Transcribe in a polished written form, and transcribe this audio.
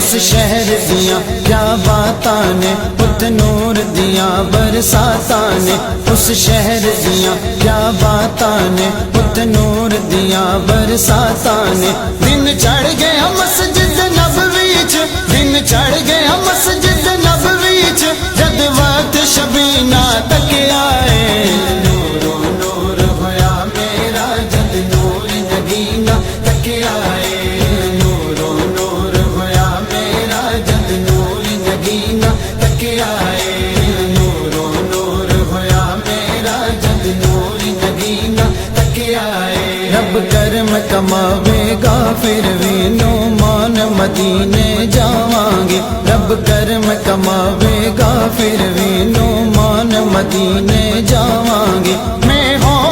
اس شہر دیاں کیا باتاں نے، پت نور دیاں برساتاں نے، اس شہر دیاں کیا باتاں نے، پت نور دیاں برساتاں نے۔ دن چڑھ گیا مسجد نبوی چ، دن چڑھ گیا مسجد نبوی چ، جد وقت شبینہ تک آئے۔ نورو نور ہویا میرا جد نور نگینہ تک آئے۔ نورو نور ہویا میرا جد نور نگینہ تک آئے۔ نورو نور ہویا میرا جد نور نگینہ تک آئے۔ رب کرم کماوے گا پھر بھی نعمان مدینے جاواں گے، رب کرم کماوے گا پھر بھی نعمان مدینے جاواں گے۔ میں ہوں